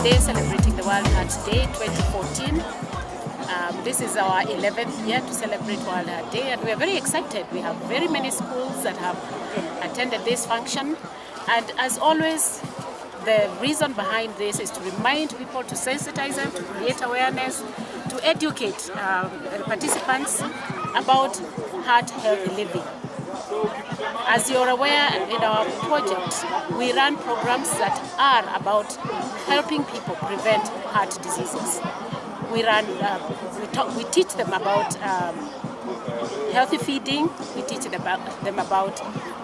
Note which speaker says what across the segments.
Speaker 1: Day celebrating the World Heart Day 2014. This is our 11th year to celebrate World Heart Day, and we are very excited. We have very many schools that have attended this function, and as always, the reason behind this is to remind people, to sensitize them, to create awareness, to educate participants about heart healthy living. As you're aware, in our project, we run programs that are about helping people prevent heart diseases. We teach them about healthy feeding. We teach them about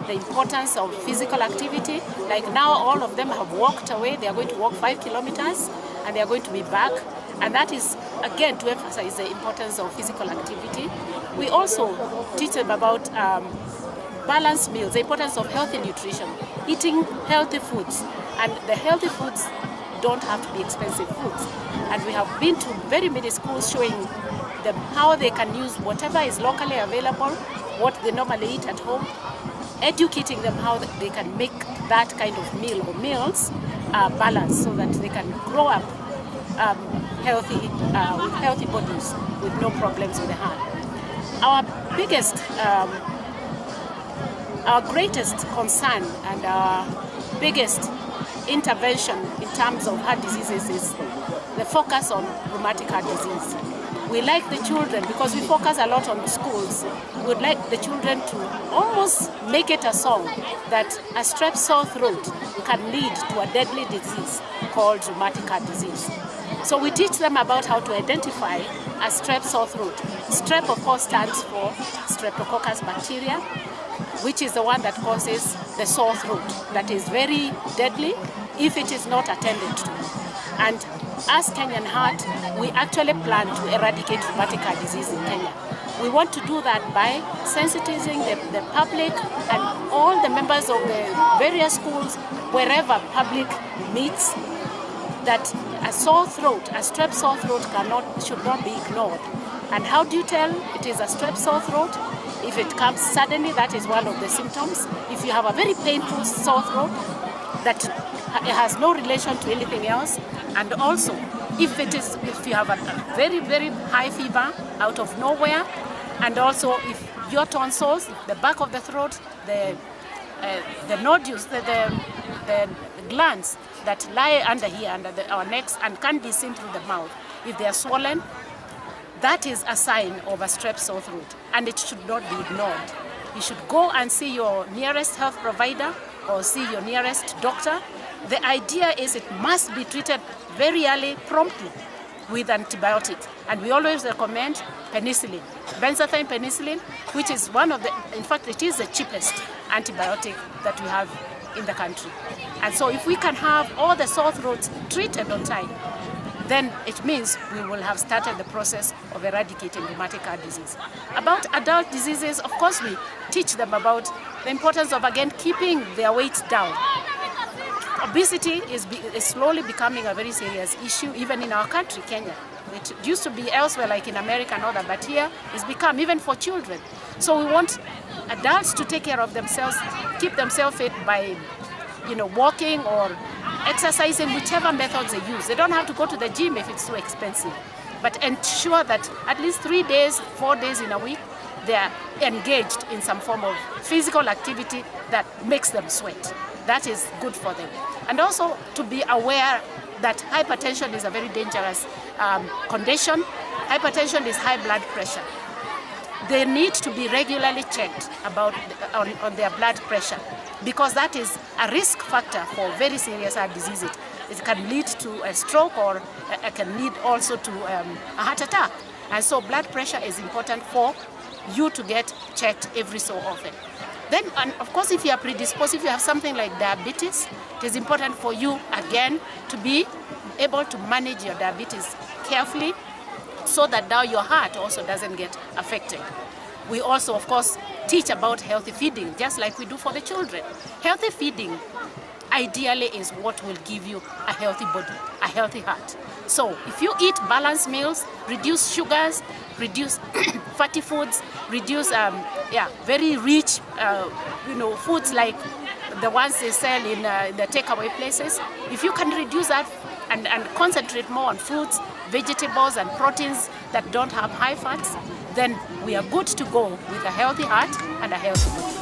Speaker 1: the importance of physical activity. Like now, all of them have walked away. They are going to walk 5 kilometers, and they are going to be back. And that is, again, to emphasize the importance of physical activity. We also teach them about balanced meals, the importance of healthy nutrition, eating healthy foods. And the healthy foods don't have to be expensive foods. And we have been to very many schools showing them how they can use whatever is locally available, what they normally eat at home, educating them how they can make that kind of meal or meals balanced so that they can grow up healthy, with healthy bodies, with no problems with the heart. Our biggest, our greatest concern and our biggest intervention in terms of heart diseases is the focus on rheumatic heart disease. We like the children, because we focus a lot on schools, we would like the children to almost make it a song that a strep sore throat can lead to a deadly disease called rheumatic heart disease. So we teach them about how to identify a strep sore throat. Strep, of course, stands for Streptococcus bacteria, which is the one that causes the sore throat, that is very deadly if it is not attended to. And as Kenyan Heart, we actually plan to eradicate rheumatic heart disease in Kenya. We want to do that by sensitizing the public and all the members of the various schools, wherever public meets, that a sore throat, a strep sore throat should not be ignored. And how do you tell it is a strep sore throat? If it comes suddenly, that is one of the symptoms. If you have a very painful sore throat that it has no relation to anything else, and also if you have a very, very high fever out of nowhere, and also if your tonsils, the back of the throat, the nodules, the glands that lie under here, under our necks, and can be seen through the mouth, if they are swollen, that is a sign of a strep sore throat, and it should not be ignored. You should go and see your nearest health provider or see your nearest doctor. The idea is it must be treated very early, promptly, with antibiotics. And we always recommend penicillin, benzathine penicillin, which is one of the, in fact, it is the cheapest antibiotic that we have in the country. And so if we can have all the sore throats treated on time, then it means we will have started the process of eradicating rheumatic heart disease. About adult diseases, of course, we teach them about the importance of, again, keeping their weight down. Obesity is slowly becoming a very serious issue, even in our country, Kenya. It used to be elsewhere, like in America and all that, but here it's become, even for children. So we want adults to take care of themselves, keep themselves fit by, walking or exercising, whichever methods they use. They don't have to go to the gym if it's too expensive, but ensure that at least 3 days, 4 days in a week, they are engaged in some form of physical activity that makes them sweat. That is good for them. And also to be aware that hypertension is a very dangerous condition. Hypertension is high blood pressure. They need to be regularly checked on their blood pressure, because that is a risk factor for very serious heart disease. It can lead to a stroke, or it can lead also to a heart attack. And so blood pressure is important for you to get checked every so often. Then, and of course, if you are predisposed, if you have something like diabetes, it is important for you, again, to be able to manage your diabetes carefully, so that now your heart also doesn't get affected. We also, of course, teach about healthy feeding, just like we do for the children. Healthy feeding, ideally, is what will give you a healthy body, a healthy heart. So if you eat balanced meals, reduce sugars, reduce fatty foods, reduce very rich foods like the ones they sell in the takeaway places. If you can reduce that and concentrate more on fruits, vegetables and proteins that don't have high fats, then we are good to go with a healthy heart and a healthy body.